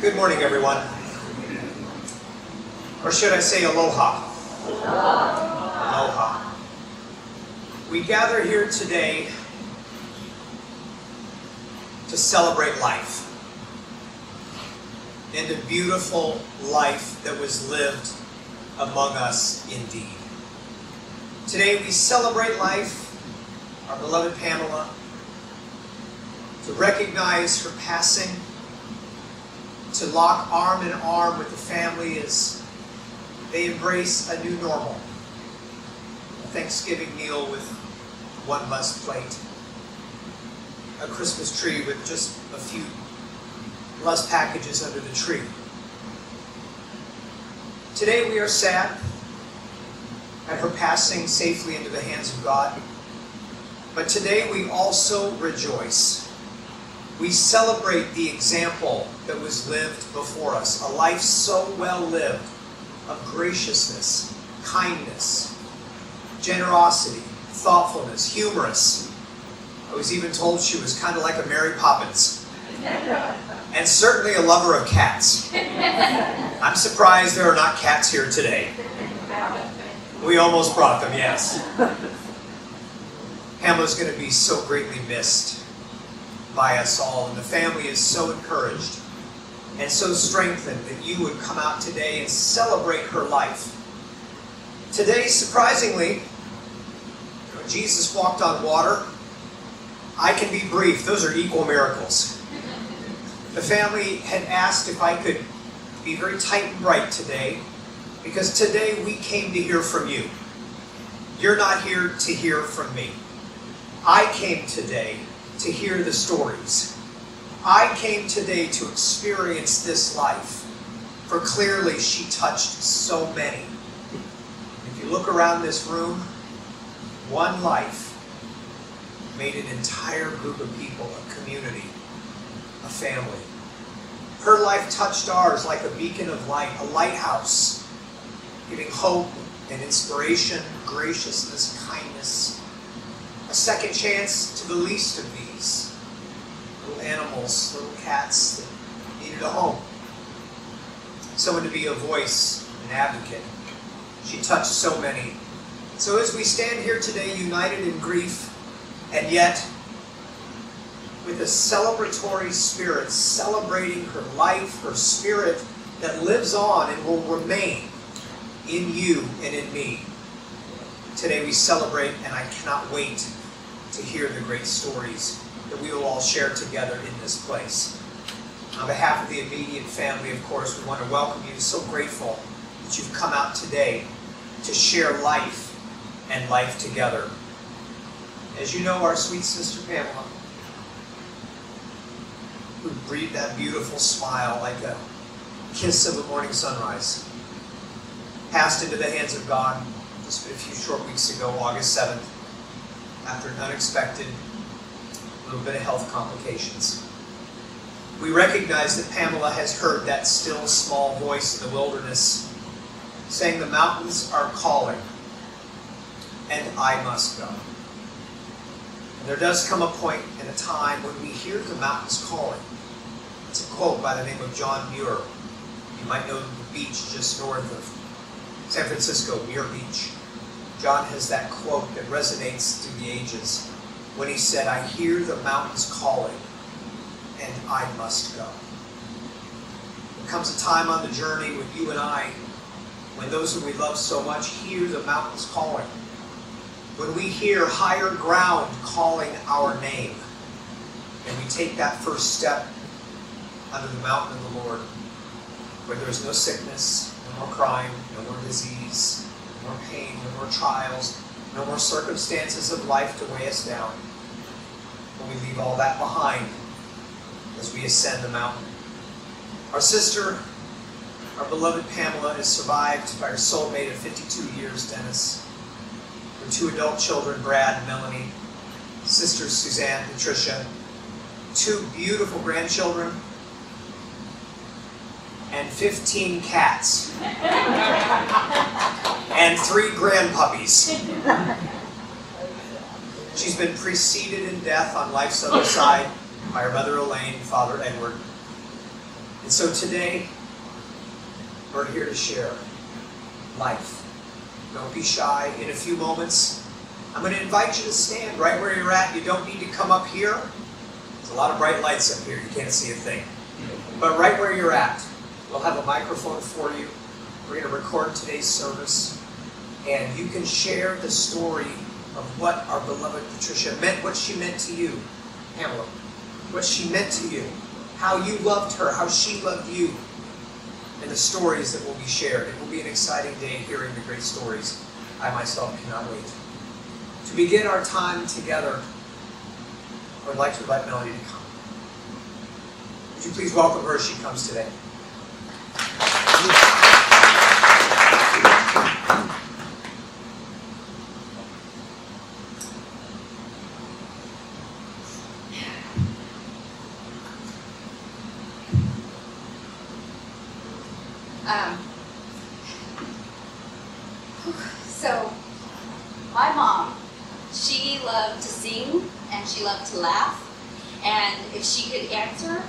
Good morning, everyone. Or should I say aloha? Aloha. We gather here today to celebrate life. And a beautiful life that was lived among us indeed. Today we celebrate life, our beloved Pamela, to recognize her passing, to lock arm in arm with the family as they embrace a new normal. A Thanksgiving meal with one less plate. A Christmas tree with just a few less packages under the tree. Today we are sad at her passing safely into the hands of God. But today we also rejoice. We celebrate the example that was lived before us, a life so well lived of graciousness, kindness, generosity, thoughtfulness, humorous. I was even told she was kind of like a Mary Poppins. And certainly a lover of cats. I'm surprised there are not cats here today. We almost brought them, yes. Pamela's going to be so greatly missed by us all, and the family is so encouraged and so strengthened that you would come out today and celebrate her life. Today, surprisingly, Jesus walked on water. I can be brief. Those are equal miracles. The family had asked if I could be very tight and bright today, because today we came to hear from you. You're not here to hear from me. I came today to hear the stories. I came today to experience this life, for clearly she touched so many. If you look around this room, one life made an entire group of people, a community, a family. Her life touched ours like a beacon of light, a lighthouse, giving hope and inspiration, graciousness, kindness, a second chance to the least of these, little animals, little cats that needed a home. Someone to be a voice, an advocate. She touched so many. So as we stand here today united in grief, and yet with a celebratory spirit, celebrating her life, her spirit that lives on and will remain in you and in me. Today we celebrate, and I cannot wait to hear the great stories that we will all share together in this place. On behalf of the immediate family, of course, we want to welcome you. So grateful that you've come out today to share life and life together. As you know, our sweet sister Pamela, who breathed that beautiful smile like a kiss of a morning sunrise, passed into the hands of God just a few short weeks ago, August 7th, after an unexpected little bit of health complications. We recognize that Pamela has heard that still small voice in the wilderness saying the mountains are calling and I must go. And there does come a point and a time when we hear the mountains calling. It's a quote by the name of John Muir. You might know the beach just north of San Francisco, Muir Beach. John has that quote that resonates through the ages when he said, I hear the mountains calling and I must go. There comes a time on the journey with you and I when those who we love so much hear the mountains calling. When we hear higher ground calling our name, and we take that first step under the mountain of the Lord, where there is no sickness, no more crime, no more disease, no more pain, no more trials, no more circumstances of life to weigh us down. When we leave all that behind as we ascend the mountain. Our sister, our beloved Pamela, is survived by her soulmate of 52 years, Dennis. Her two adult children, Brad and Melanie, sisters Suzanne and Patricia, two beautiful grandchildren, and 15 cats. And 3 grandpuppies. She's been preceded in death on life's other side by her mother Elaine, father Edward. And so today, we're here to share life. Don't be shy. In a few moments, I'm going to invite you to stand right where you're at. You don't need to come up here. There's a lot of bright lights up here. You can't see a thing. But right where you're at, we'll have a microphone for you. We're going to record today's service. And you can share the story of what our beloved Patricia meant, what she meant to you, Pamela. What she meant to you. How you loved her, how she loved you. And the stories that will be shared. It will be an exciting day hearing the great stories. I myself cannot wait. To begin our time together, I would like to invite Melody to come. Would you please welcome her as she comes today? So, my mom, she loved to sing and she loved to laugh. And if she could answer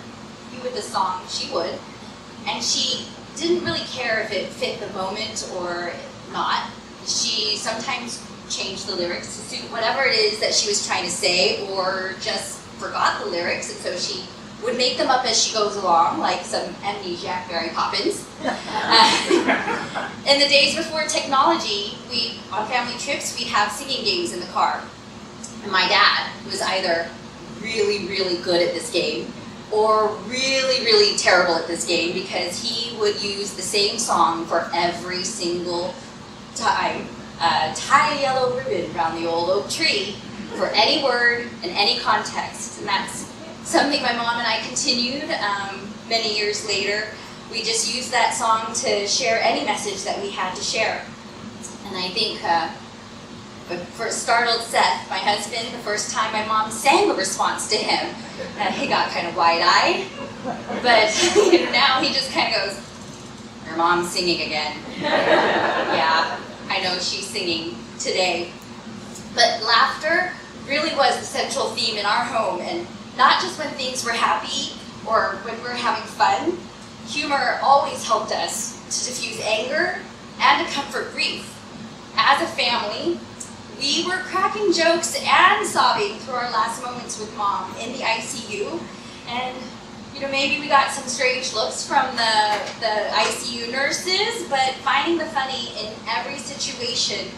you with a song, she would. And she didn't really care if it fit the moment or not. She sometimes changed the lyrics to suit whatever it is that she was trying to say, or just forgot the lyrics, and so she would make them up as she goes along, like some amnesiac Mary Poppins. In the days before technology, on family trips, we'd have singing games in the car. And my dad was either really, really good at this game, or really, really terrible at this game, because he would use the same song for every single time. Tie a yellow ribbon around the old oak tree, for any word and any context. And that's something my mom and I continued many years later. We just used that song to share any message that we had to share. And I think for startled Seth, my husband, the first time my mom sang a response to him, he got kind of wide-eyed. But now he just kind of goes, "Your mom's singing again." Yeah, I know she's singing today. But laughter really was the central theme in our home, and not just when things were happy or when we were having fun. Humor always helped us to diffuse anger and to comfort grief. As a family, we were cracking jokes and sobbing through our last moments with Mom in the ICU. And maybe we got some strange looks from the ICU nurses, but finding the funny in every situation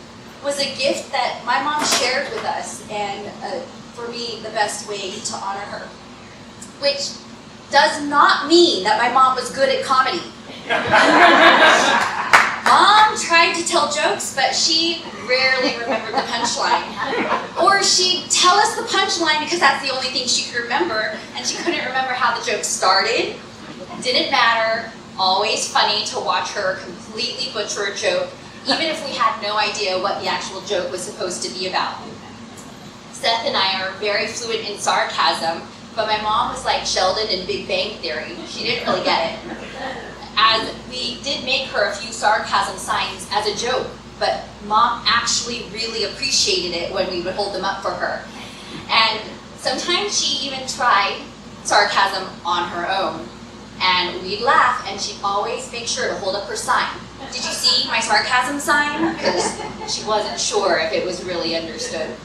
was a gift that my mom shared with us, and for me, the best way to honor her. Which does not mean that my mom was good at comedy. Mom tried to tell jokes, but she rarely remembered the punchline. Or she'd tell us the punchline because that's the only thing she could remember, and she couldn't remember how the joke started. Didn't matter. Always funny to watch her completely butcher a joke, even if we had no idea what the actual joke was supposed to be about. Seth and I are very fluent in sarcasm, but my mom was like Sheldon in Big Bang Theory. She didn't really get it. As we did make her a few sarcasm signs as a joke, but Mom actually really appreciated it when we would hold them up for her. And sometimes she even tried sarcasm on her own. And we'd laugh, and she'd always make sure to hold up her sign. "Did you see my sarcasm sign?" Because she wasn't sure if it was really understood.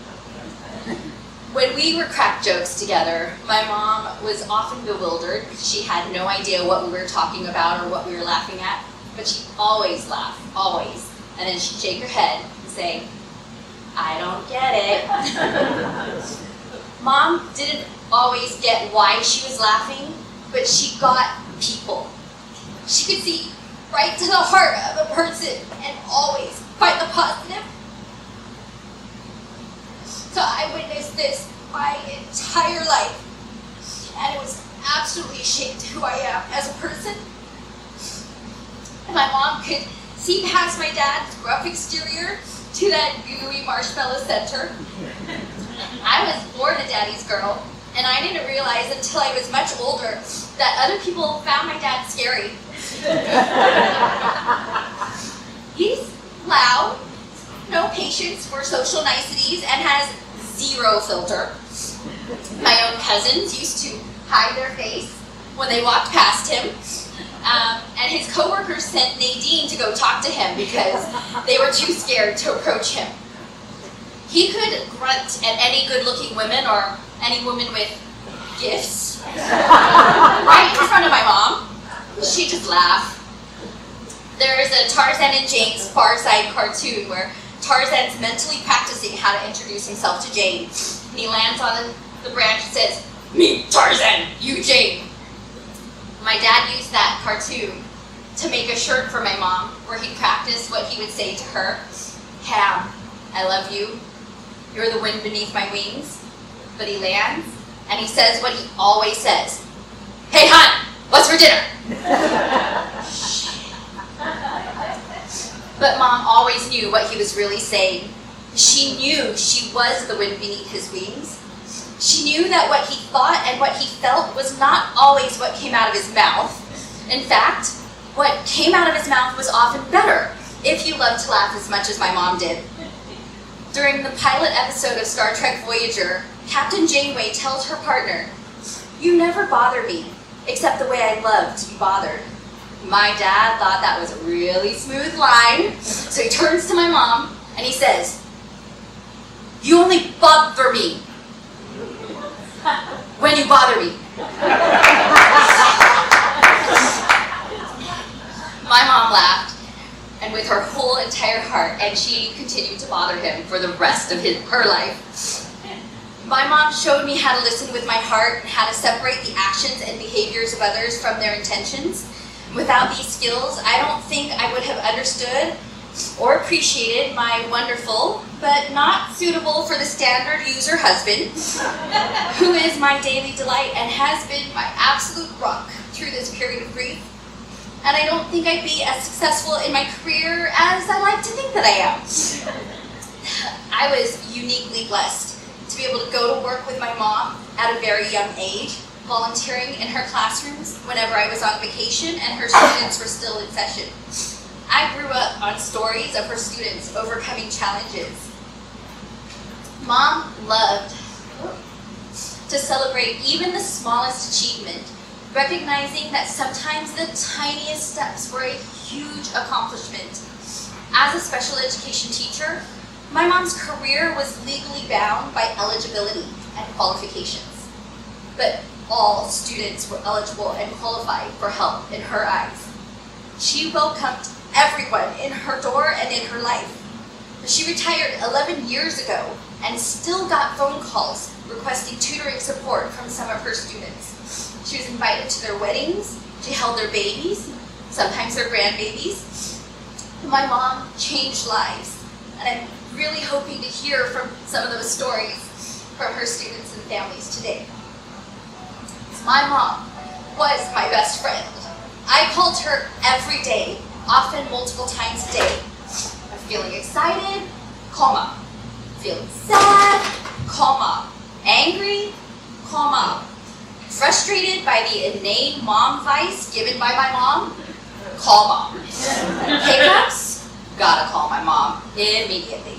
When we would crack jokes together, my mom was often bewildered. She had no idea what we were talking about or what we were laughing at, but she'd always laugh, always. And then she'd shake her head and say, "I don't get it." Mom didn't always get why she was laughing, but she got people. She could see right to the heart of a person and always find the positive. So I witnessed this my entire life, and it was absolutely shaped who I am as a person. And my mom could see past my dad's rough exterior to that gooey marshmallow center. I was born a daddy's girl, and I didn't realize until I was much older that other people found my dad scary. He's loud, no patience for social niceties, and has zero filter. My own cousins used to hide their face when they walked past him, And his coworkers sent Nadine to go talk to him because they were too scared to approach him. He could grunt at any good-looking woman or any woman with gifts right in front of my mom. She'd just laugh. There's a Tarzan and Jane's Far Side cartoon where Tarzan's mentally practicing how to introduce himself to Jane. And he lands on the branch and says, "Me, Tarzan, you, Jane." My dad used that cartoon to make a shirt for my mom where he practiced what he would say to her. "Ham, I love you. You're the wind beneath my wings." But he lands and he says what he always says. "Hey, hon, what's for dinner?" But Mom always knew what he was really saying. She knew she was the wind beneath his wings. She knew that what he thought and what he felt was not always what came out of his mouth. In fact, what came out of his mouth was often better if you loved to laugh as much as my mom did. During the pilot episode of Star Trek Voyager, Captain Janeway tells her partner, "You never bother me, except the way I love to be bothered." My dad thought that was a really smooth line, so he turns to my mom and he says, "You only bother me when you bother me." My mom laughed, and with her whole entire heart, and she continued to bother him for the rest of her life. My mom showed me how to listen with my heart and how to separate the actions and behaviors of others from their intentions. Without these skills, I don't think I would have understood or appreciated my wonderful, but not suitable for the standard user husband, who is my daily delight and has been my absolute rock through this period of grief. And I don't think I'd be as successful in my career as I like to think that I am. I was uniquely blessed to be able to go to work with my mom at a very young age, volunteering in her classrooms whenever I was on vacation and her students were still in session. I grew up on stories of her students overcoming challenges. Mom loved to celebrate even the smallest achievement, recognizing that sometimes the tiniest steps were a huge accomplishment. As a special education teacher, my mom's career was legally bound by eligibility and qualifications. But all students were eligible and qualified for help in her eyes. She welcomed everyone in her door and in her life. She retired 11 years ago and still got phone calls requesting tutoring support from some of her students. She was invited to their weddings, she held their babies, sometimes their grandbabies. My mom changed lives, and I'm really hoping to hear from some of those stories from her students and families today. My mom was my best friend. I called her every day, often multiple times a day. I'm feeling excited, call Mom. Feeling sad, call Mom. Angry, call Mom. Frustrated by the inane mom advice given by my mom, call Mom. Hiccups, gotta call my mom immediately.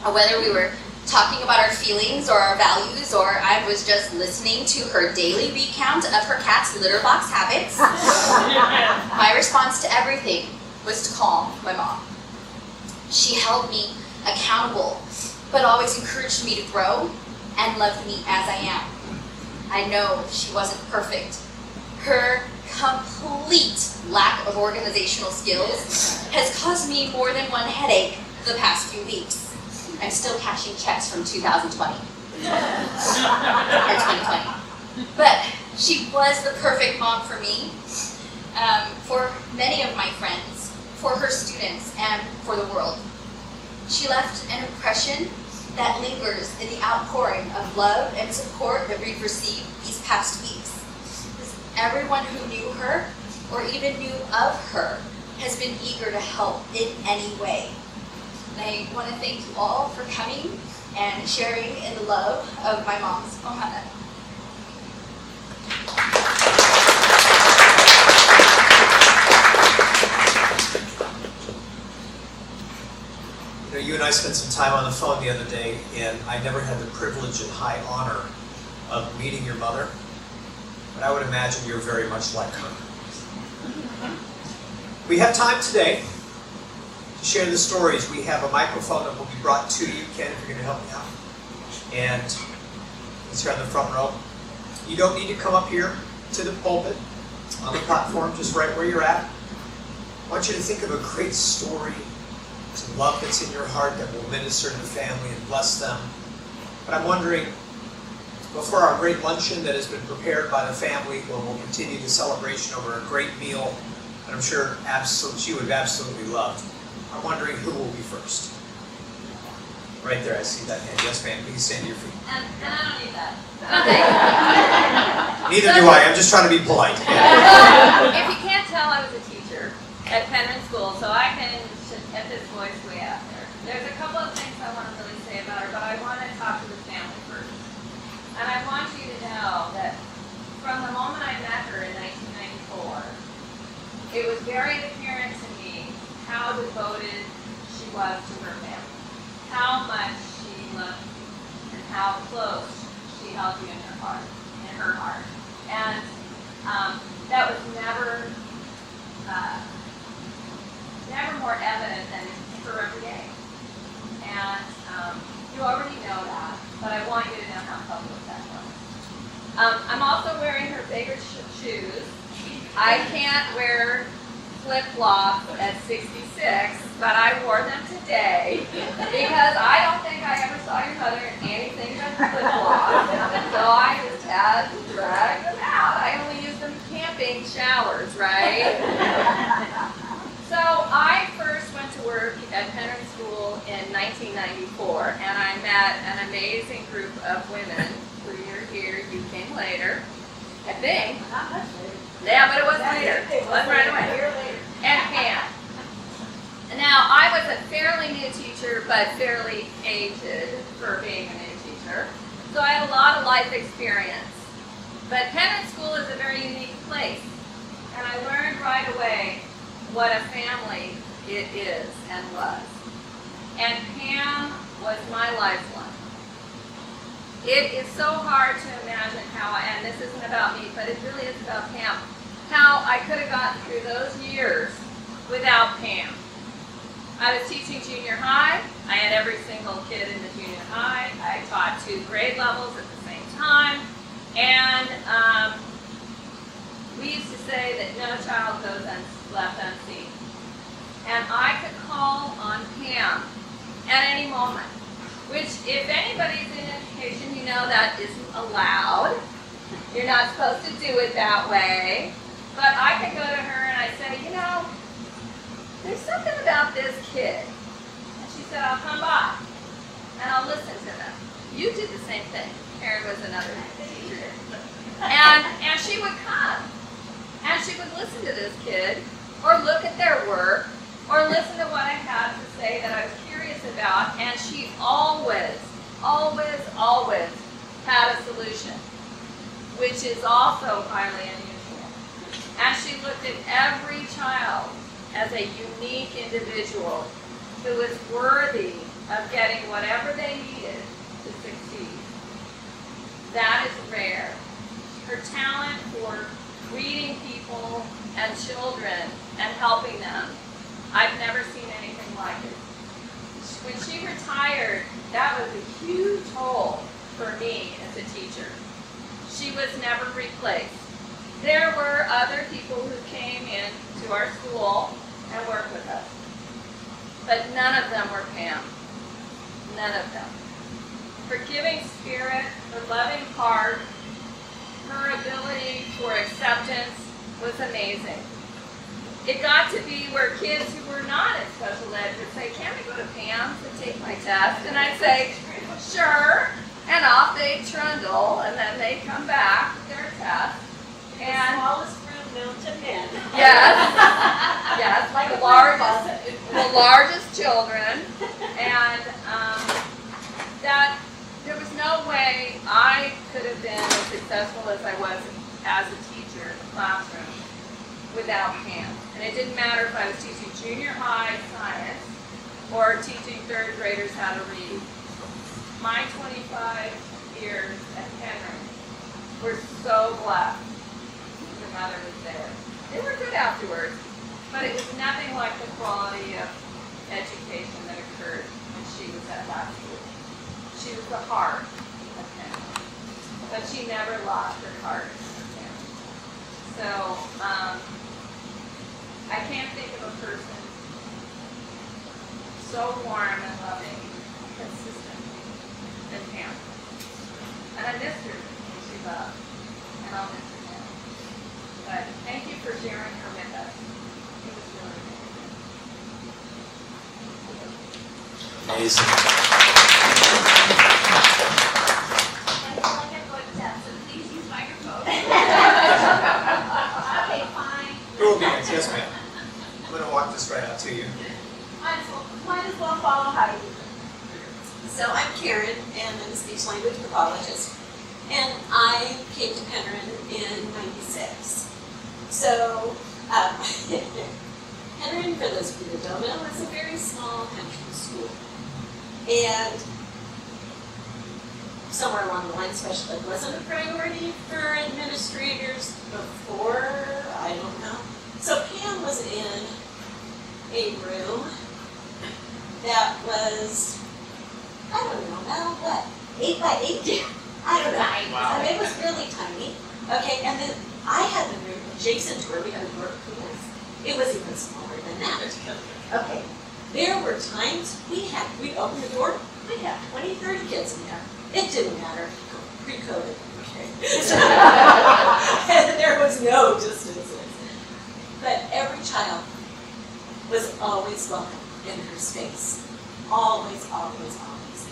Whether we were talking about our feelings or our values, or I was just listening to her daily recount of her cat's litter box habits, my response to everything was to call my mom. She held me accountable, but always encouraged me to grow and loved me as I am. I know she wasn't perfect. Her complete lack of organizational skills has caused me more than one headache the past few weeks. I'm still cashing checks from 2020. Or 2020. But she was the perfect mom for me, for many of my friends, for her students, and for the world. She left an impression that lingers in the outpouring of love and support that we've received these past weeks. Everyone who knew her, or even knew of her, has been eager to help in any way. And I want to thank you all for coming and sharing in the love of my mom's ohana. You know, you and I spent some time on the phone the other day, and I never had the privilege and high honor of meeting your mother, but I would imagine you're very much like her. We have time today to share the stories. We have a microphone that will be brought to you. Ken, if you're going to help me out. And it's here on the front row. You don't need to come up here to the pulpit on the platform, just right where you're at. I want you to think of a great story, some love that's in your heart that will minister to the family and bless them. But I'm wondering, before our great luncheon that has been prepared by the family, where we'll continue the celebration over a great meal that I'm sure she would have absolutely loved, I'm wondering who will be first. Right there, I see that hand. Yes, ma'am. Please stand to your feet. And I don't need that. Okay. Neither do I. I'm just trying to be polite. If you can't tell, I was a teacher at Penryn School, so I can get this voice way out there. There's a couple of things I want to really say about her, but I want to talk to the family first. And I want you to know that from the moment I met her in 1994, it was very apparent to me how devoted she was to her family, how much she loved you, and how close she held you in her heart. And that was never more evident than her every day. And you already know that, but I want you to know how public that was. I'm also wearing her favorite shoes. I can't wear flip-flops at 66, but I wore them today because I don't think I ever saw your mother in anything but flip-flops. So I just had to drag them out. I only use them in camping showers, right? So I first went to work at Penryn School in 1994, and I met an amazing group of women. You're here, you came later, I think. Not much later. Yeah, but it wasn't later. It wasn't right away. And Pam. Now, I was a fairly new teacher, but fairly aged for being a new teacher. So I had a lot of life experience. But Penryn School is a very unique place. And I learned right away what a family it is and was. And Pam was my lifeline. It is so hard to imagine how, and this isn't about me, but it really is about Pam, how I could have gotten through those years without Pam. I was teaching junior high. I had every single kid in the junior high. I taught 2 grade levels at the same time. And we used to say that no child goes left unseen. And I could call on Pam at any moment, which if anybody's in education, you know that isn't allowed. You're not supposed to do it that way. But I could go to her and I say, you know, there's something about this kid. And she said, I'll come by and I'll listen to them. You did the same thing. Karen was another teacher. And she would come and she would listen to this kid or look at their work or listen to what I had to say that I was curious about. And she always had a solution, which is also highly unusual. And she looked at every child as a unique individual who was worthy of getting whatever they needed to succeed. That is rare. Her talent for reading people and children and helping them, I've never seen anything like it. When she retired, that was a huge hole for me as a teacher. She was never replaced. There were other people who came into our school and worked with us, but none of them were Pam. None of them. Her giving spirit, her loving heart, her ability for acceptance was amazing. It got to be where kids who were not at special ed would say, can we go to Pam's and take my test? And I'd say, sure. And off they'd trundle, and then they'd come back with their test. And smallest room known to men. Yes, like the largest children. And that there was no way I could have been as successful as I was as a teacher in the classroom without Pam. And it didn't matter if I was teaching junior high science or teaching 3rd graders how to read. My 25 years at Penryn were so blessed. Your mother was there. They were good out afterwards, but it was nothing like the quality of education that occurred when she was at that school. She was the heart of Pamela, but she never lost her heart. So I can't think of a person so warm and loving, consistent than Pam. And I missed her when she left, and I'll miss her now. But thank you for sharing her with us. It was really Amazing. I feel like I'm going to death, so please use microphone. Okay, fine. Your obedience, yes ma'am. I'm going to walk this right out to you. Might as well follow Heidi. So I'm Karen, and I'm a speech language pathologist, and I came to Penryn in '96. So Penryn, for those of you that don't know, is a very small country school, and somewhere along the line, special ed wasn't a priority for administrators before, I don't know. So Pam was in a room that was, I don't know, now what, 8 by 8? I don't know. Wow. I mean, it was really tiny. Okay, and then I had the room adjacent to where we had a door cleaners. It was even smaller than that. Okay, there were times we'd open the door, we'd have 20, 30 kids in there. It didn't matter, pre-COVID, okay. And there was no distances. But every child was always welcome in her space. Always, always, always.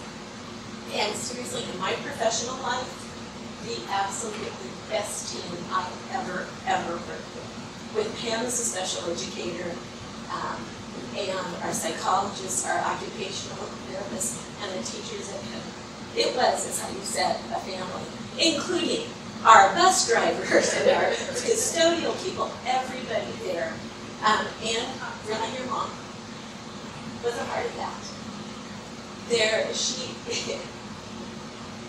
And seriously, in my professional life, the absolutely best team I've ever worked with Pam as a special educator, and our psychologists, our occupational therapists, and the teachers at Penn. It was, as you said, a family, including our bus drivers and our custodial people, everybody there. And really your mom was a part of that.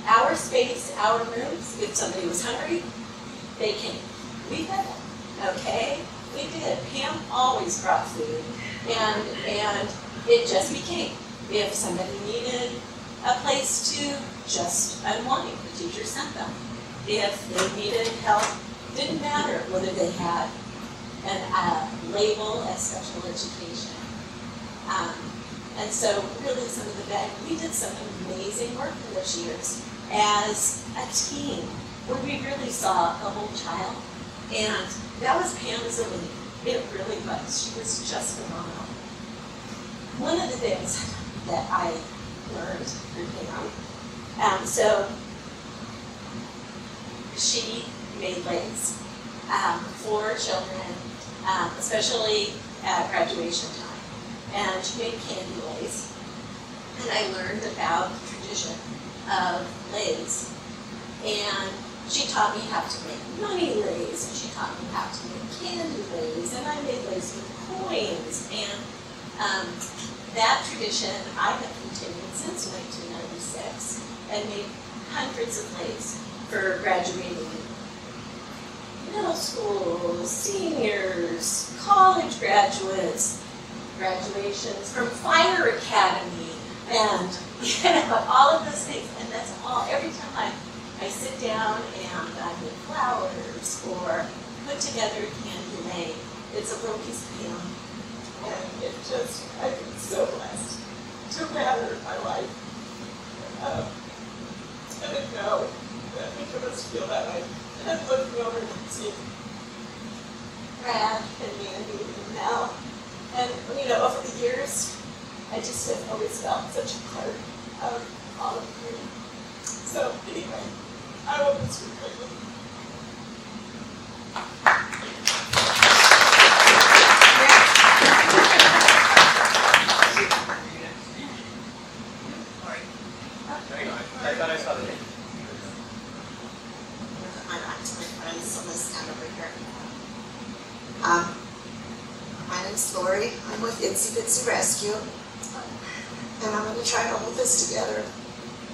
Our space, our rooms, if somebody was hungry, they came. We fed them, okay? We did. Pam always brought food, and it just became, if somebody needed a place to just unwind, the teacher sent them. If they needed help, didn't matter whether they had a label as special education. And so really we did some amazing work in those years as a team where we really saw the whole child. And that was Pam's elite. It really was. She was just phenomenal. One of the things that I learned through Pam, so she made lays for children, especially at graduation time. And she made candy lays. And I learned about the tradition of lays. And she taught me how to make money lays, and she taught me how to make candy lays, and I made lays with coins. And that tradition I have continued since 1996 and made hundreds of lays for graduating middle school, seniors, college graduates, graduations from fire academy, and all of those things. And that's all, every time I sit down and I make flowers or put together a candy lay, it's a little piece of Pam. And it just, I've been so blessed to have had her in my life. And I know that each of us feel that way. And I'm looking over and seeing Brad and Mandy and Mel. And, over the years, I just have always felt such a part of all of you. So, anyway, I will miss you greatly. I thought I saw the name. I'm actually friends, so let's stand over here. My name's Lori. I'm with Itsy Bitsy Rescue, and I'm going to try to hold this together.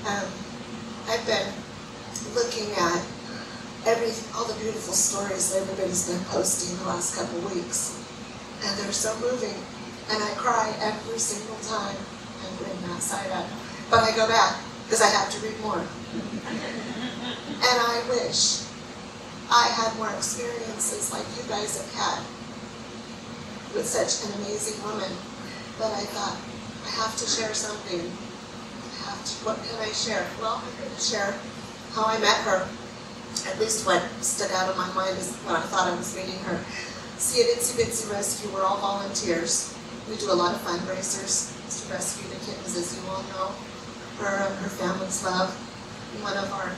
I've been looking at all the beautiful stories that everybody's been posting the last couple of weeks. And they're so moving. And I cry every single time I bring that side up. But I go back because I have to read more. And I wish I had more experiences like you guys have had with such an amazing woman. But I thought, I have to share something. What can I share? Well, I'm going to share how I met her. At least what stood out of my mind is when I thought I was meeting her. See, at Itsy Bitsy Rescue, we're all volunteers. We do a lot of fundraisers to rescue the kittens, as you all know. Her and her family's love. One of our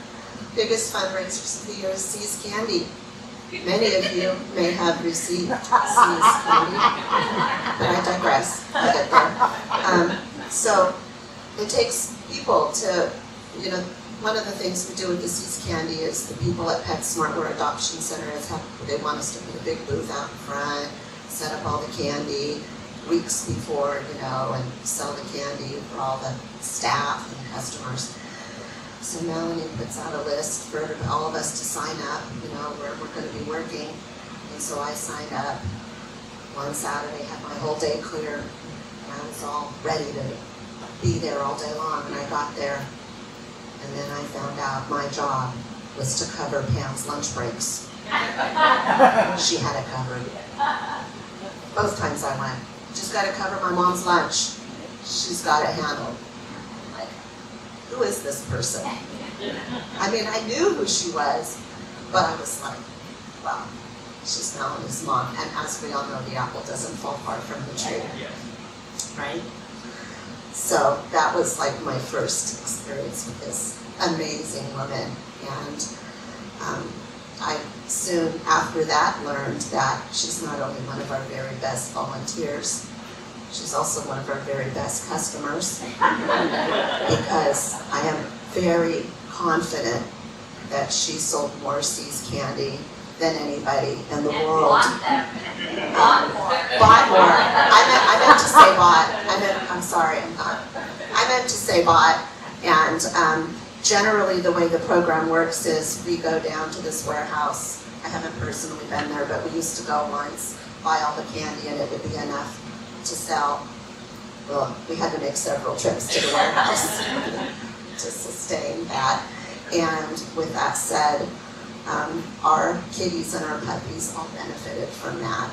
biggest fundraisers of the year is See's Candy. Many of you may have received See's Candy, but I digress. I'll get there. So it takes people to, one of the things we do with the See's Candy is the people at PetSmart, where Adoption Center is, they want us to put a big booth out in front, set up all the candy weeks before, and sell the candy for all the staff and customers. So Melanie puts out a list for all of us to sign up, where we're going to be working. And so I signed up one Saturday, had my whole day clear, and I was all ready to be there all day long. And I got there, and then I found out my job was to cover Pam's lunch breaks. She had it covered. Both times I went, just got to cover my mom's lunch. She's got it handled. Like, who is this person? I mean, I knew who she was, but I was like, well, she's Melanie's mom. And as we all know, the apple doesn't fall far from the tree. Right? So that was like my first experience with this amazing woman. And I soon after that learned that she's not only one of our very best volunteers, she's also one of our very best customers, because I am very confident that she sold more See's Candy than anybody in the world. Bought more. I meant to say bought. I'm sorry, I'm not. I meant to say bought. And generally the way the program works is we go down to this warehouse. I haven't personally been there, but we used to go once, buy all the candy, and it would be enough to sell. Well, we had to make several trips to the warehouse to sustain that. And with that said, our kitties and our puppies all benefited from that.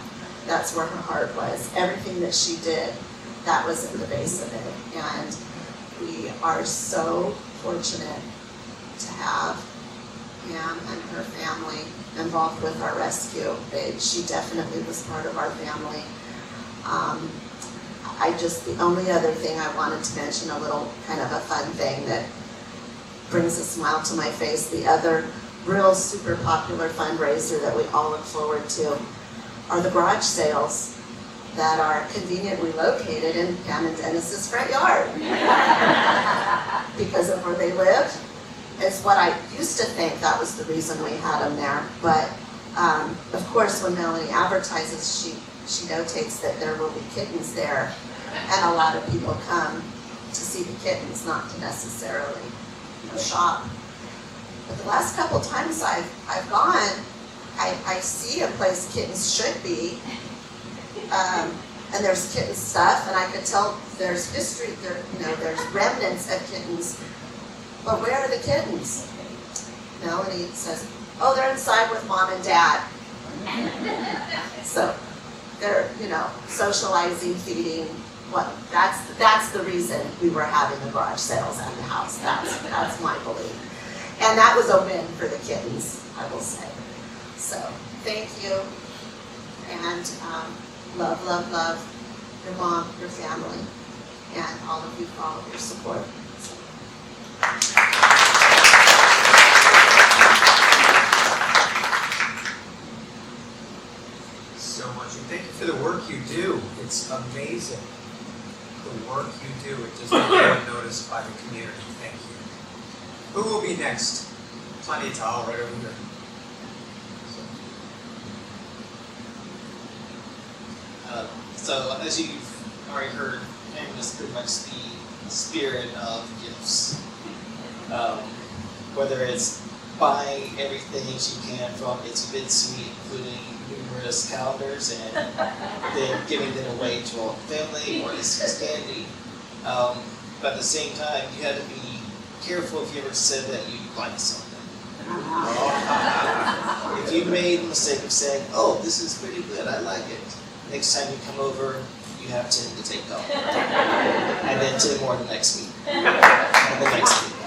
That's where her heart was. Everything that she did, that was in the base of it. And we are so fortunate to have Pam and her family involved with our rescue. She definitely was part of our family. The only other thing I wanted to mention, a little kind of a fun thing that brings a smile to my face, the other real super popular fundraiser that we all look forward to are the garage sales that are conveniently located in Pam and Dennis's front yard. Because of where they live, is what I used to think that was the reason we had them there. But of course, when Melanie advertises, she notates that there will be kittens there, and a lot of people come to see the kittens, not to necessarily shop. But the last couple times I've gone, I see a place kittens should be, and there's kitten stuff, and I could tell there's history, there's remnants of kittens, but where are the kittens? Melanie says, oh, they're inside with mom and dad. So they're, socializing, feeding. Well, that's the reason we were having the garage sales at the house. That's my belief. And that was a win for the kittens, I will say. So thank you, and love, love, love your mom, your family, and all of you for all of your support. So much. And thank you for the work you do. It's amazing. The work you do. It does not go unnoticed by the community. Thank you. Who will be next? Plenty of towel right over here. So as you've already heard, Pam is pretty much the spirit of gifts. Whether it's buying everything she can from Itsy Bitsy, including numerous calendars, and then giving them away to all the family or as candy. But at the same time, you had to be careful if you ever said that you liked something. If you made the mistake of saying, "Oh, this is pretty good, I like it," next time you come over, you have 10 to take home. And then 10 more the next week. And the next week.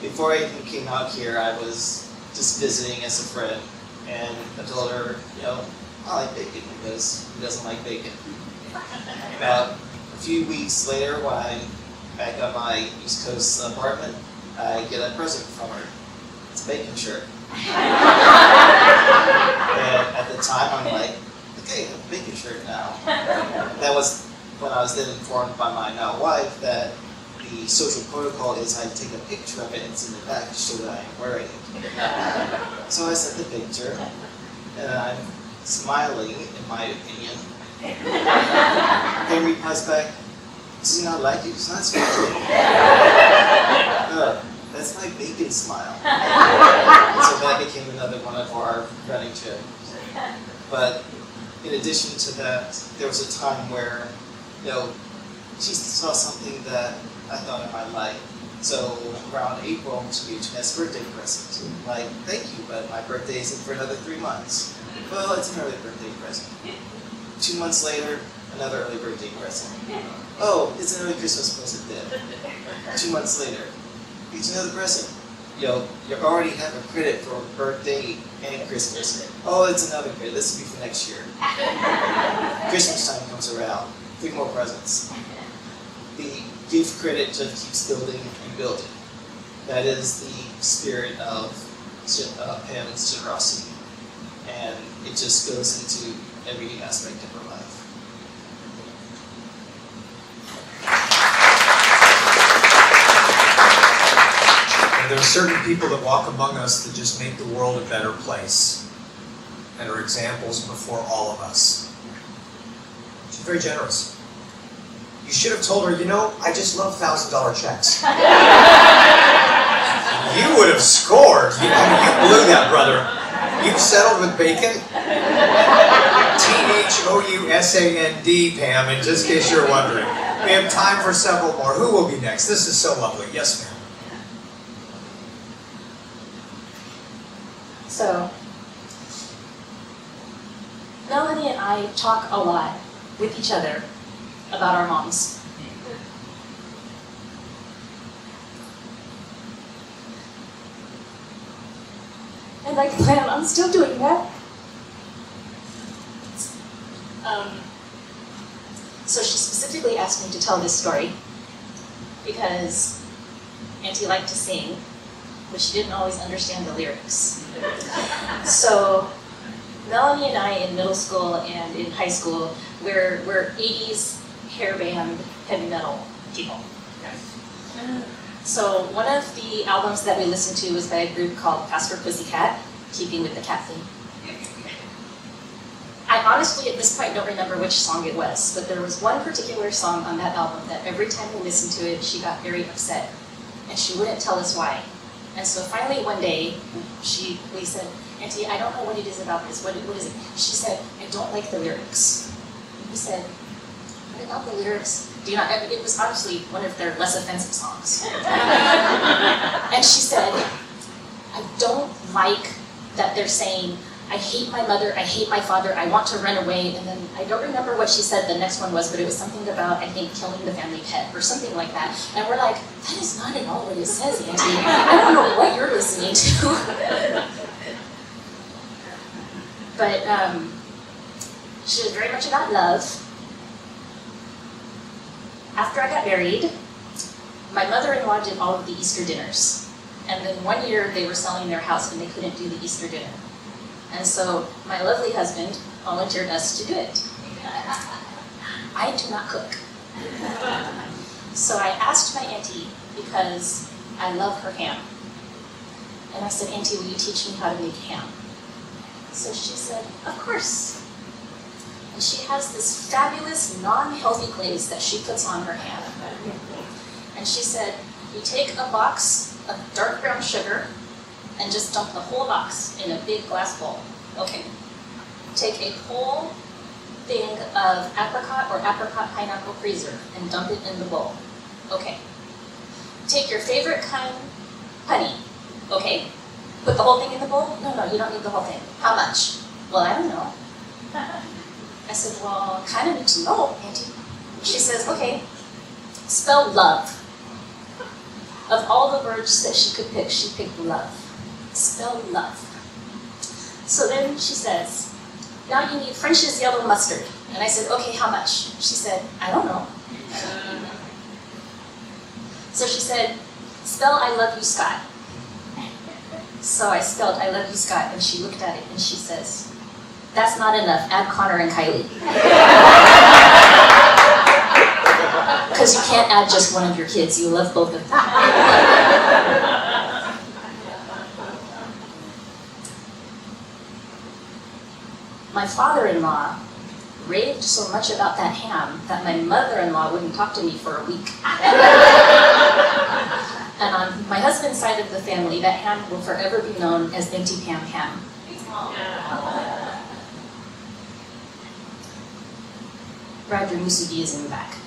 Before I even came out here, I was just visiting as a friend, and I told her, I like bacon because who doesn't like bacon? About a few weeks later, when I'm back at my East Coast apartment, I get a present from her. It's a bacon shirt. And at the time, I'm like, okay, I have a bacon shirt now. That was when I was then informed by my now wife that the social protocol is I take a picture of it and send it back to show that I'm wearing it. So I sent the picture, and I'm smiling, in my opinion. Henry replies back, "Does he not like it? He's not smiling." That's my bacon smile. So that became another one of our running jokes. But in addition to that, there was a time where, she saw something that I thought I might like. So around April, she gave me a birthday present. Like, thank you, but my birthday isn't for another 3 months. Well, it's an early birthday present. 2 months later, another early birthday present. Oh, it's an early Christmas present then. 2 months later, it's another present. You already have a credit for birthday and Christmas. Oh, it's another credit. This will be for next year. Christmas time comes around. 3 more presents. The gift credit just keeps building and building. That is the spirit of Pam's generosity. And it just goes into every aspect of her life. And there are certain people that walk among us that just make the world a better place and are examples before all of us. She's very generous. You should have told her, I just love $1,000 checks. You would have scored. You blew that, brother. You've settled with bacon? THOUSAND, Pam, in just case you're wondering. We have time for several more. Who will be next? This is so lovely. Yes, ma'am. So, Melanie and I talk a lot with each other about our moms. And I plan on still doing that. So she specifically asked me to tell this story because Auntie liked to sing, but she didn't always understand the lyrics. So Melanie and I in middle school and in high school, we're 80s hair band heavy metal people. So one of the albums that we listened to was by a group called Pastor Pussycat, keeping with the cat theme. I honestly at this point don't remember which song it was, but there was one particular song on that album that every time we listened to it, she got very upset, and she wouldn't tell us why. And so finally one day, we said, "Auntie, I don't know what it is about this. What is it?" She said, "I don't like the lyrics." And we said, "What about the lyrics? Do you not?" It was honestly one of their less offensive songs. And she said, "I don't like that they're saying, I hate my mother, I hate my father, I want to run away." And then I don't remember what she said the next one was, but it was something about, I think, killing the family pet or something like that. And we're like, that is not at all what it says, Auntie. I don't know what you're listening to. But she was very much about love. After I got married, my mother-in-law did all of the Easter dinners. And then one year they were selling their house and they couldn't do the Easter dinner. And so my lovely husband volunteered us to do it. I do not cook. So I asked my auntie because I love her ham. And I said, "Auntie, will you teach me how to make ham?" So she said, "Of course." And she has this fabulous non-healthy glaze that she puts on her ham. And she said, "You take a box of dark brown sugar and just dump the whole box in a big glass bowl. Okay. Take a whole thing of apricot or apricot pineapple preserve and dump it in the bowl. Okay. Take your favorite kind honey. Okay. Put the whole thing in the bowl? No, you don't need the whole thing. How much? Well, I don't know. I said, well, kind of need to know, Auntie. She says, okay, spell love. Of all the words that she could pick, she picked love. Spell love. So then she says, now you need French's yellow mustard. And I said, okay, how much? She said, I don't know. So she said, spell I love you, Scott. So I spelled I love you, Scott, and she looked at it and she says, that's not enough, add Connor and Kylie. Because you can't add just one of your kids, you love both of them. My father-in-law raved so much about that ham that my mother-in-law wouldn't talk to me for a week. And on my husband's side of the family, that ham will forever be known as Auntie Pam ham. Roger Musugi is in the back.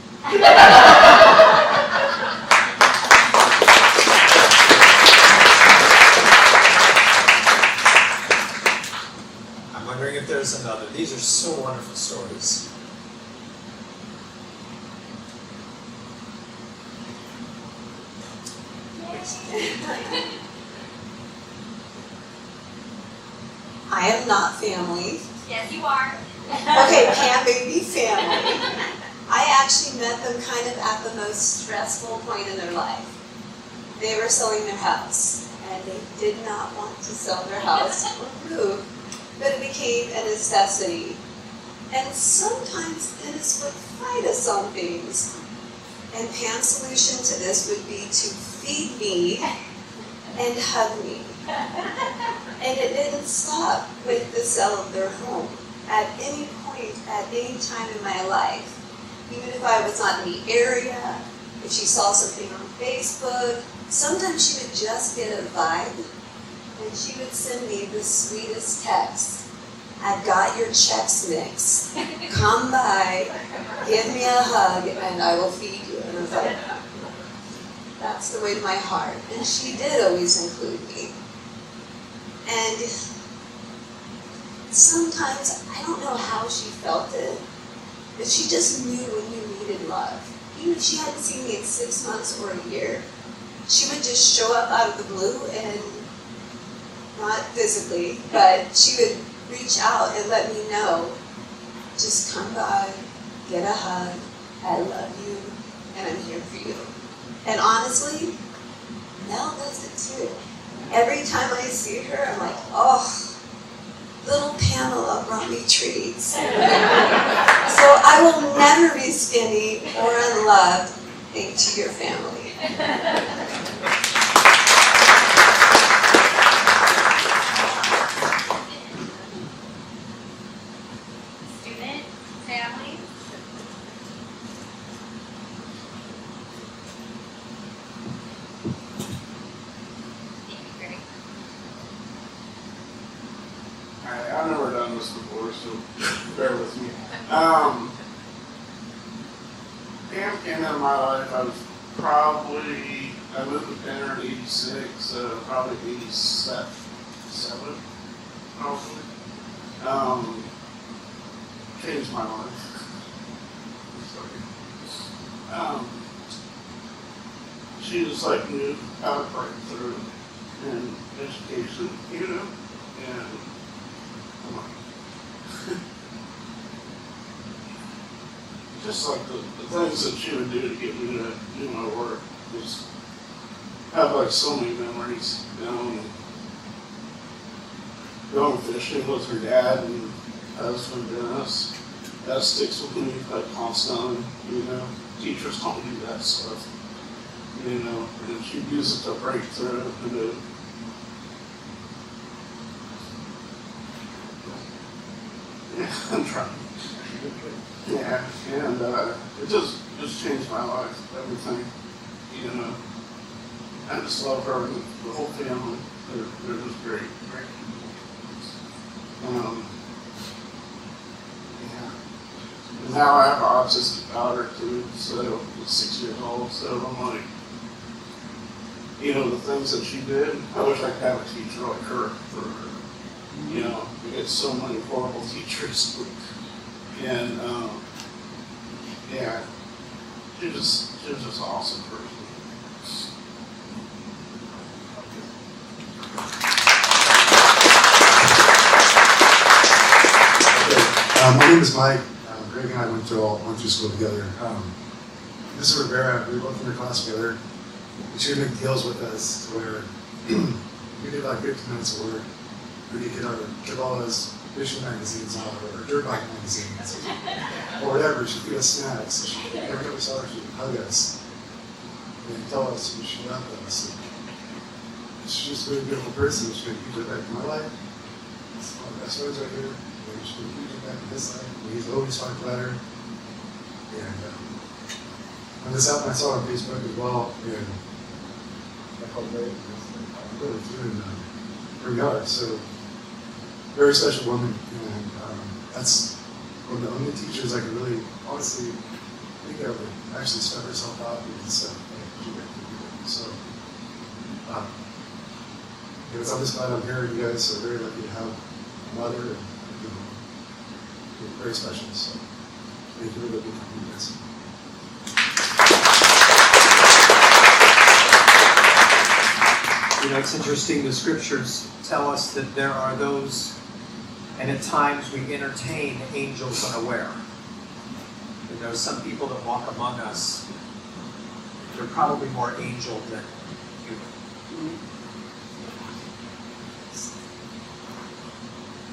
I'm wondering if there's another. These are so wonderful stories. I am not family. Yes, you are. Okay, Pam may be family. I actually met them kind of at the most stressful point in their life. They were selling their house, and they did not want to sell their house or move, but it became a necessity. And sometimes Dennis would fight us on things. And Pam's solution to this would be to feed me and hug me. And it didn't stop with the sale of their home. At any point, at any time in my life, even if I was not in the area, if she saw something on Facebook, sometimes she would just get a vibe, and she would send me the sweetest text. I've got your Chex Mix. Come by, give me a hug, and I will feed you. And I was like, that's the way to my heart. And she did always include me. And sometimes, I don't know how she felt it, but she just knew when you needed love. Even if she hadn't seen me in 6 months or a year, she would just show up out of the blue and, not physically, but she would reach out and let me know, just come by, get a hug, I love you, and I'm here for you. And honestly, Mel does it too. Every time I see her, I'm like, oh, little Pamela brought me treats. So I will never be skinny or unloved thanks to your family. Student, family. Thank you, Greg. Alright, I've never done this before, so bear with me. Pam came into my life, I moved to Penner in 86, probably 87, probably. Changed my life. She was like new out of breakthrough in education, you know, and just like the things that she would do to get me to do my work just have like so many memories. Going fishing with her dad and husband Dennis, that sticks with me like constantly, you know. Teachers don't do that stuff, you know, and she'd use it to break through and to I'm trying. Yeah, and it just changed my life, everything, you know. I just love her and the whole family. They're just great, great people. Yeah. And now I have an autistic daughter too, so 6 years old. So I'm like, you know, the things that she did, I wish I could have a teacher like her for her. You know, we get so many horrible teachers. And yeah, she was just an awesome person. My name is Mike. Greg and I went through school together. Mrs. Rivera, we were both in her class together. And she would make deals with us where we did like 15 minutes of work. We could get our Cabela's fishing magazines out or dirt bike magazines or whatever. She'd feed us snacks. Every time we saw her, she'd hug us and tell us when she left us. And she's just a very beautiful person. She's going to keep it back in my life. It's one of the best friends right here. She's going to keep it back in his life. He's always talked about her. And when this happened, I saw her on Facebook as well. And I called Ray. I really threw in her yard. So, very special woman. And that's one of the only teachers I could really honestly think of that actually stuck herself out and stuff. So, anyways, I'm just glad I'm here. You guys are very lucky to have a mother and you're very special. So, thank you for being with you guys. You know, it's interesting, the scriptures tell us that there are those, and at times we entertain angels unaware. And there are some people that walk among us, they're probably more angel than human.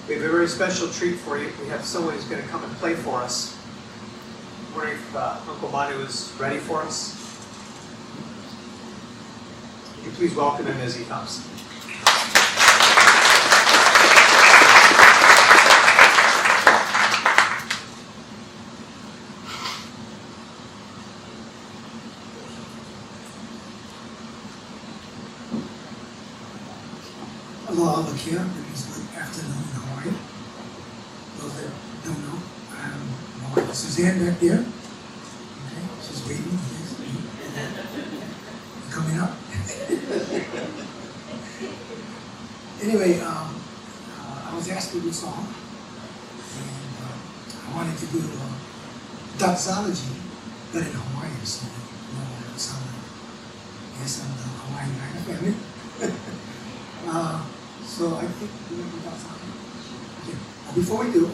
We have a very special treat for you. We have someone who's going to come and play for us. I'm wondering if Uncle Manu is ready for us. Would you please welcome him as he comes. Hello, all of you. It is good afternoon in Hawaii. Those that don't know, my wife is Suzanne back there. Okay, she's waiting. Coming up. Anyway, I was asked to do a song, and I wanted to do doxology, but in Hawaiian, so you know what it sounds like. Yes, I'm the Hawaiian guy in the family. So I think we'll do doxology. Okay. Before we do,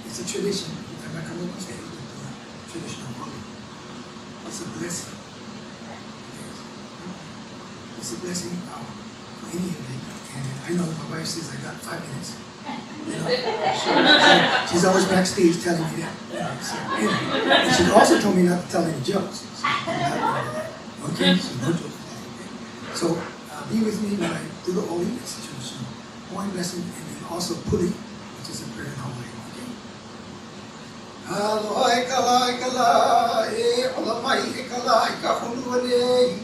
it's a tradition. Every time I come up on stage, we do a traditional word. It's a blessing. It's a blessing for any of you. And I know my wife says I got 5 minutes. You know? She's always backstage telling me that. You know, so, anyway. And she also told me not to tell any jokes. So, okay, so no jokes. So be with me when I do the Holy Institution, one blessing, and then also Puli, which is a prayer in Hawaii. Okay? Aloha kala kala e olamai kala kahuluane.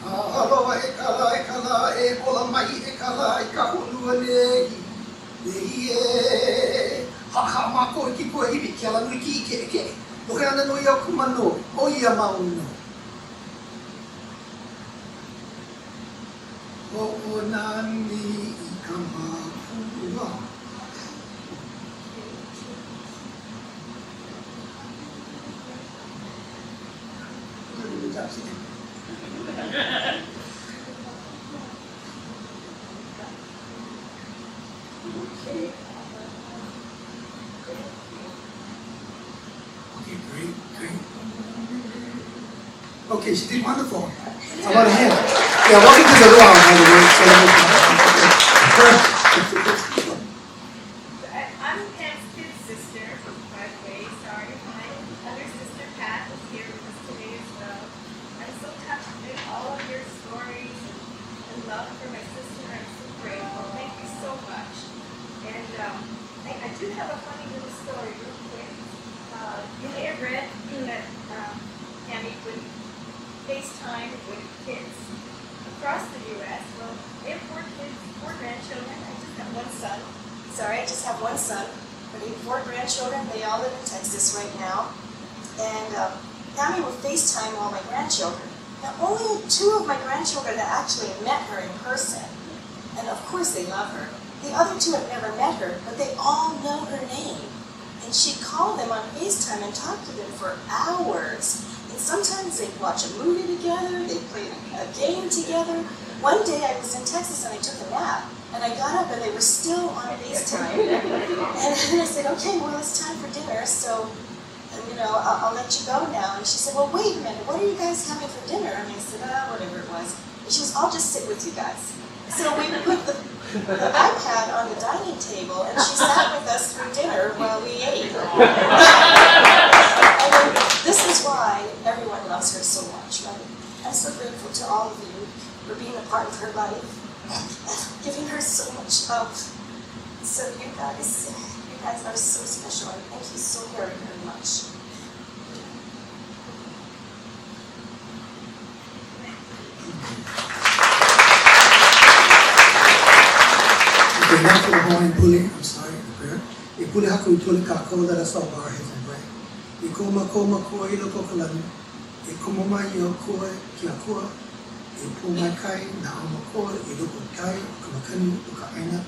Aloha kala e olamai kala kahuluane. E ha mako ki ko ibi kala nui ki ke. Okana no ya kumano o ia mauno. O nani ikama kuwa. Okay, great. Okay, she did wonderful. How about a hand? Yeah, welcome to the room, by the way. I'm Pam's kid sister, by the way. Sorry, my other sister Pat is here with us today as well. I'm so touched with all of your stories and love for my sister. I'm so grateful. Thank you so much. And I do have a funny little story real quick. You may have read that Tammy would FaceTime with kids. across the U.S. Well, they have 4 kids, 4 grandchildren. I just have one son. Sorry, I just have one son, but he have 4 grandchildren. They all live in Texas right now. And Tammy will FaceTime all my grandchildren. Now, only 2 of my grandchildren have actually met her in person. And of course they love her. The other 2 have never met her, but they all know her name. And she'd call them on FaceTime and talk to them for hours. And sometimes they'd watch a movie together, they'd play a game together. One day I was in Texas and I took a nap. And I got up and they were still on FaceTime. And then I said, okay, well, it's time for dinner, so I'll let you go now. And she said, well, wait a minute, what are you guys having for dinner? And I said, whatever it was. And she was, I'll just sit with you guys. So we put the iPad on the dining table, and she sat with us through dinner while we ate. And this is why everyone loves her so much, right? I'm so grateful to all of you for being a part of her life, giving her so much love. So you guys are so special, and thank you so very, very much. I'm sorry, the prayer. E pule haku I tole kākou that us all bow our heads and pray. E koma koa I loko kalani. E komo mai I o koe ki a koa. E pō mai kai na ama koa I loko kai o ka makani o ka aina.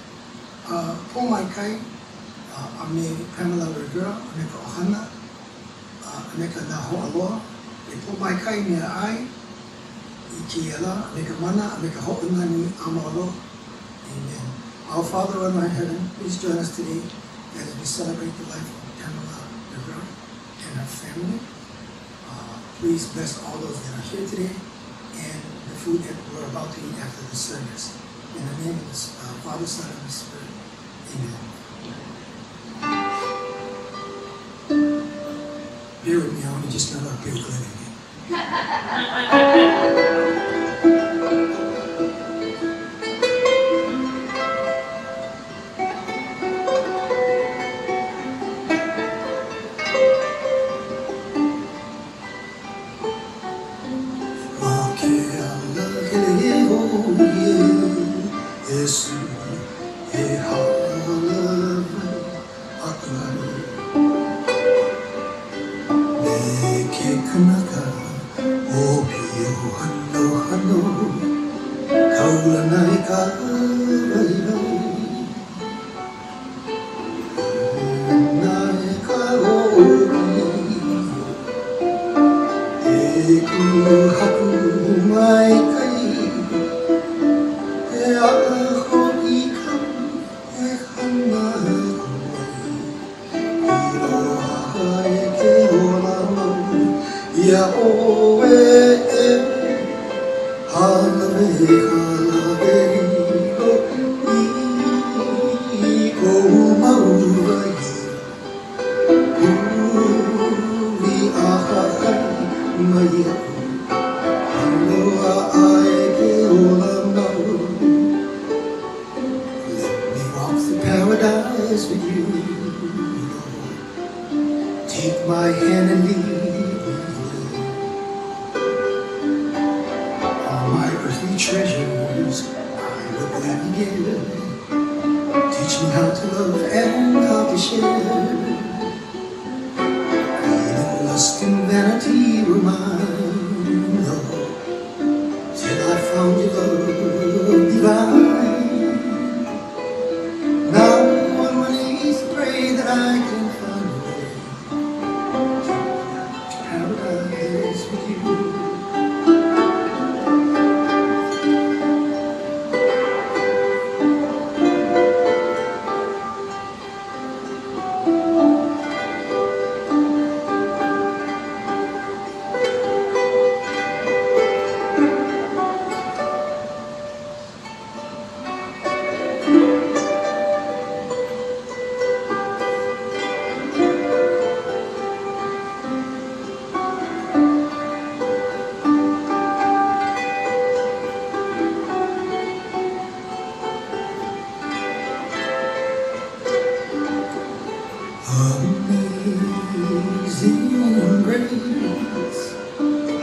Pō mai kai a me Pamela Rivera, a me ka ohana, a me ka na ho'aloa. E pō mai kai mea ai I ki ala, a me ka mana, a me ka ho'onani amalo. Amen. Our Father who art in heaven, please join us today as we celebrate the life of Pamela Rivera and her family. Please bless all those that are here today and the food that we're about to eat after the service. In the name of the Father, Son, and the Spirit. Amen. Bear with me, I want to just learn our beer again.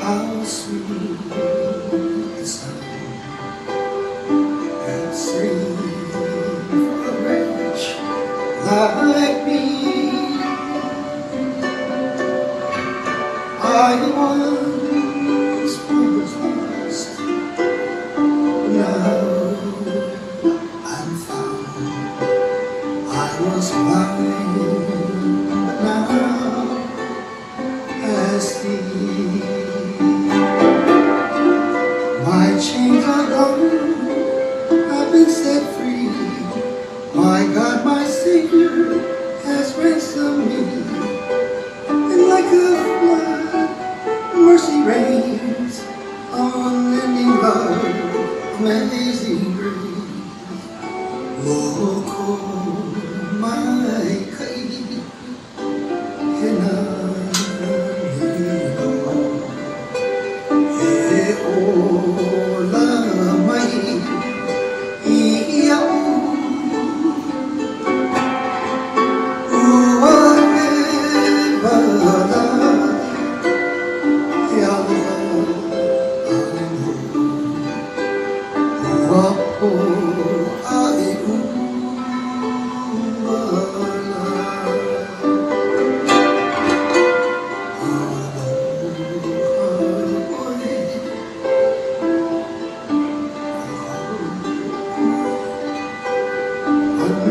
How sweet the sound I once was lost, now I'm found. I was blind, but now I see. My chains are gone, I've been set free. My God, my Savior has ransomed me. And like a flood, mercy reigns, unending love, amazing grace. Loko mai kai, hena hina, he ola mai, ia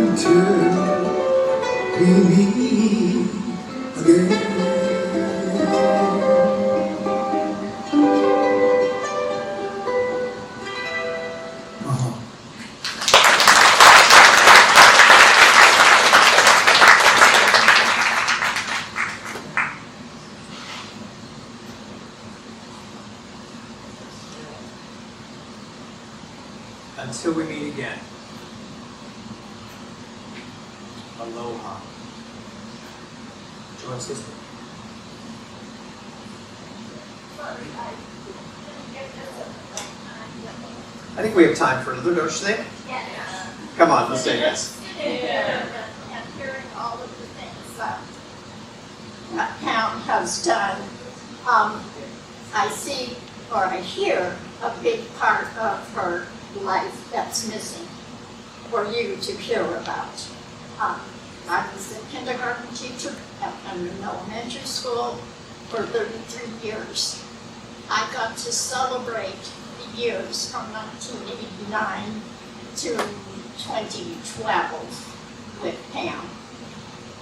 until we meet again. Until we meet again. Aloha. Join sister. I think we have time for another, don't you think? Yes. Come on, let's say this. And hearing all of the things that Pam has done, I see or I hear a big part of her life that's missing for you to hear about. I was a kindergarten teacher at an elementary school for 33 years. I got to celebrate the years from 1989 to 2012 with Pam.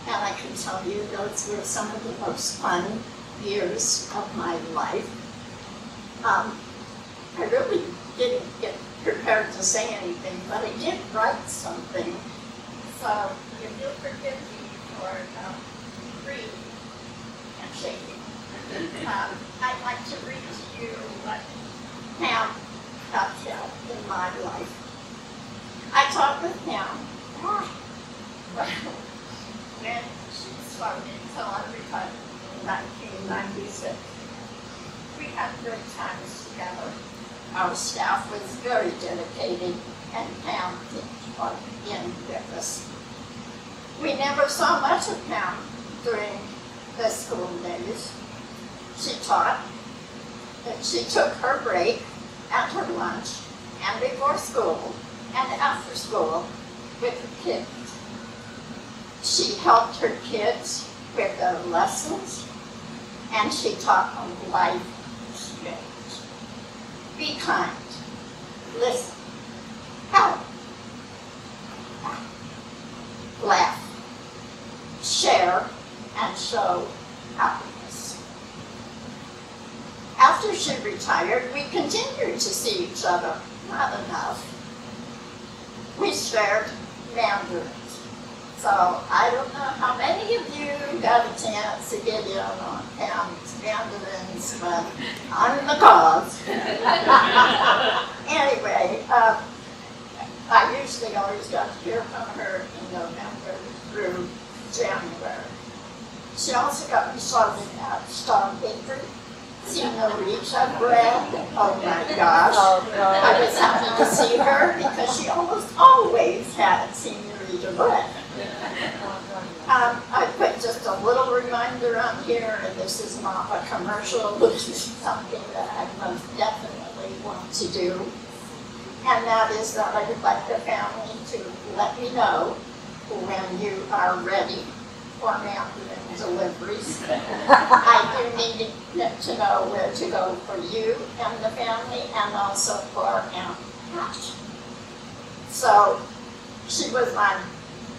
And I can tell you those were some of the most fun years of my life. I really didn't get prepared to say anything, but I did write something. So if you'll forgive me for reading and shaking, I'd like to read to you what Pam detailed in my life. I talked with Pam when she started until I retired in 1996. We had great times together. Our staff was very dedicated, and Pam was in with us. We never saw much of Pam during the school days. She taught, and she took her break and her lunch, and before school, and after school with her kids. She helped her kids with their lessons, and she taught them life skills. Be kind, listen, help, laugh, share, and show happiness. After she retired, we continued to see each other, not enough. We shared mandarins. So I don't know how many of you got a chance to get in on Pam's mandarins, but I'm in the cause. Anyway, I usually always got to hear from her in November through January. She also got me started at Star Bakery. Senorita bread. Oh my gosh. I was happy to see her because she almost always had Senorita bread. I put just a little reminder on here, and this is not a commercial, this is something that I most definitely want to do. And that is that I would like the family to let me know when you are ready for Mandarin deliveries. I do need to know where to go for you and the family, and also for Aunt Pat. So she was the best.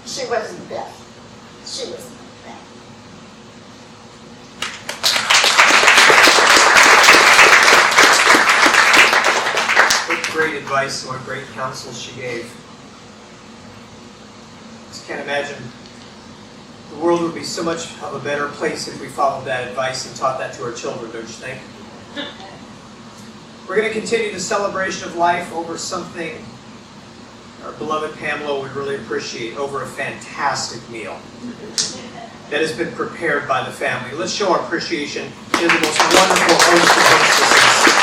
She was the best. What great advice and what great counsel she gave. Just can't imagine. The world would be so much of a better place if we followed that advice and taught that to our children, don't you think? We're going to continue the celebration of life over something our beloved Pamela would really appreciate, over a fantastic meal that has been prepared by the family. Let's show our appreciation to the most wonderful host and hostesses.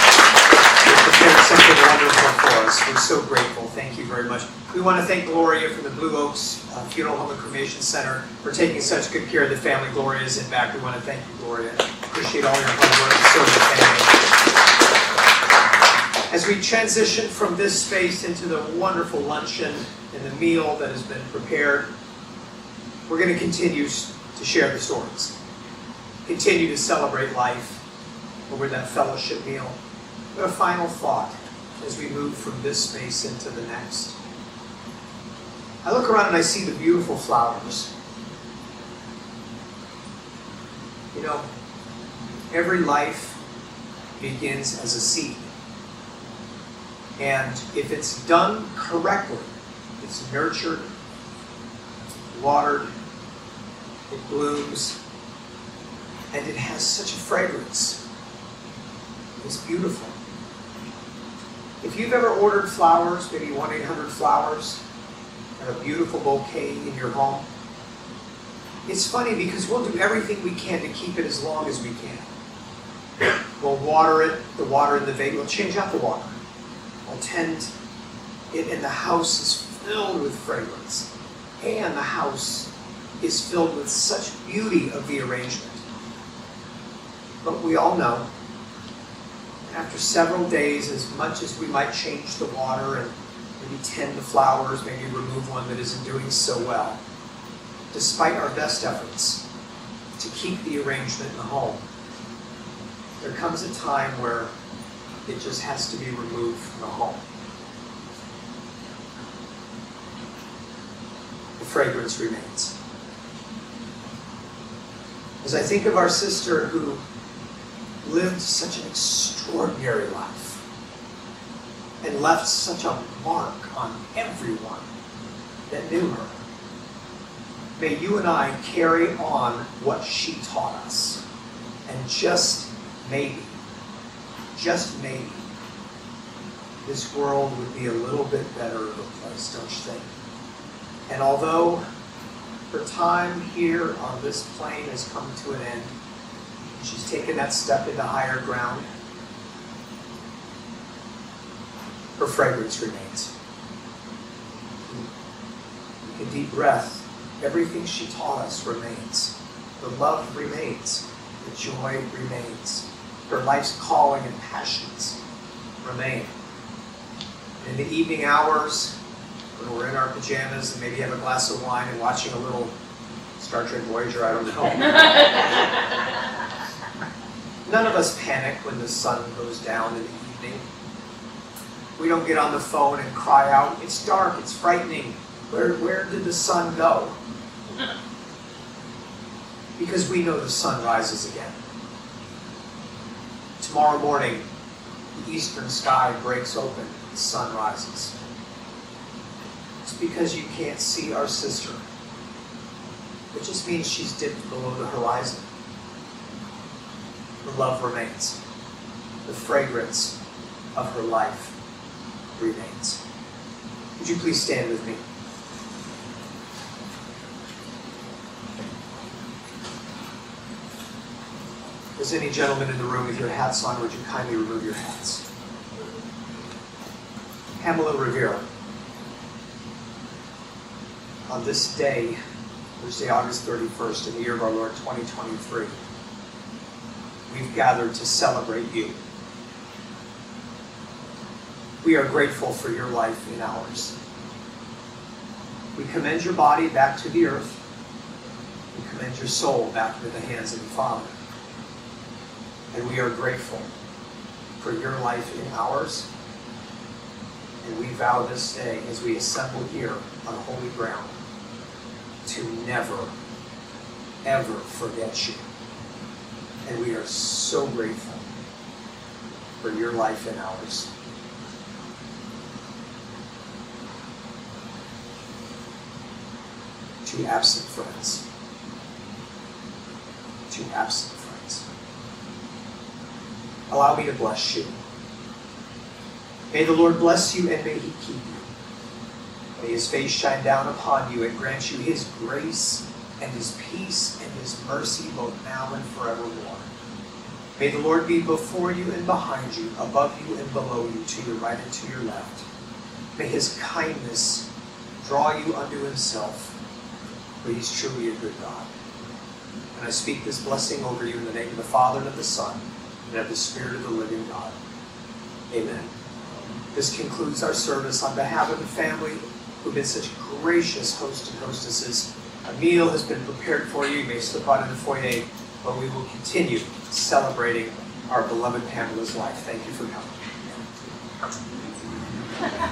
They've prepared something wonderful for us. We're so grateful. Thank you very much. We want to thank Gloria from the Blue Oaks Funeral Home and Cremation Center for taking such good care of the family. Gloria is in back. We want to thank you, Gloria. Appreciate all your hard work to serve the family. As we transition from this space into the wonderful luncheon and the meal that has been prepared, we're going to continue to share the stories. Continue to celebrate life over that fellowship meal. But a final thought as we move from this space into the next. I look around and I see the beautiful flowers. You know, every life begins as a seed. And if it's done correctly, it's nurtured, watered, it blooms, and it has such a fragrance. It's beautiful. If you've ever ordered flowers, maybe 1-800-Flowers, and a beautiful bouquet in your home, it's funny because we'll do everything we can to keep it as long as we can. We'll water it, the water in the vase, we'll change out the water. We'll tend it, and the house is filled with fragrance. And the house is filled with such beauty of the arrangement. But we all know, after several days, as much as we might change the water and maybe tend the flowers, maybe remove one that isn't doing so well, despite our best efforts to keep the arrangement in the home, there comes a time where it just has to be removed from the home. The fragrance remains. As I think of our sister who lived such an extraordinary life and left such a mark on everyone that knew her, may you and I carry on what she taught us, and just maybe, this world would be a little bit better of a place, don't you think? And although her time here on this plane has come to an end, she's taken that step into higher ground, her fragrance remains. Take a deep breath. Everything she taught us remains. The love remains. The joy remains. Her life's calling and passions remain. In the evening hours, when we're in our pajamas and maybe have a glass of wine and watching a little Star Trek Voyager, I don't know. None of us panic when the sun goes down in the evening. We don't get on the phone and cry out, "It's dark, it's frightening. Where did the sun go?" Because we know the sun rises again. Tomorrow morning, the eastern sky breaks open, the sun rises. It's because you can't see our sister. It just means she's dipped below the horizon. The love remains. The fragrance of her life remains. Would you please stand with me? If there's any gentlemen in the room with your hats on, would you kindly remove your hats? Pamela Rivera. On this day, Thursday, August 31st, in the year of our Lord 2023, we've gathered to celebrate you. We are grateful for your life in ours. We commend your body back to the earth, We commend your soul back into the hands of the Father. And we are grateful for your life in ours. And we vow this day, as we assemble here on holy ground, to never, ever forget you. And we are so grateful for your life in ours. To absent friends. To absent friends. Allow me to bless you. May the Lord bless you and may he keep you. May his face shine down upon you and grant you his grace and his peace and his mercy both now and forevermore. May the Lord be before you and behind you, above you and below you, to your right and to your left. May his kindness draw you unto himself, for he is truly a good God. And I speak this blessing over you in the name of the Father and of the Son and of the Spirit of the living God. Amen. This concludes our service. On behalf of the family who've been such gracious hosts and hostesses, a meal has been prepared for you. You may slip out in the foyer, but we will continue celebrating our beloved Pamela's life. Thank you for coming.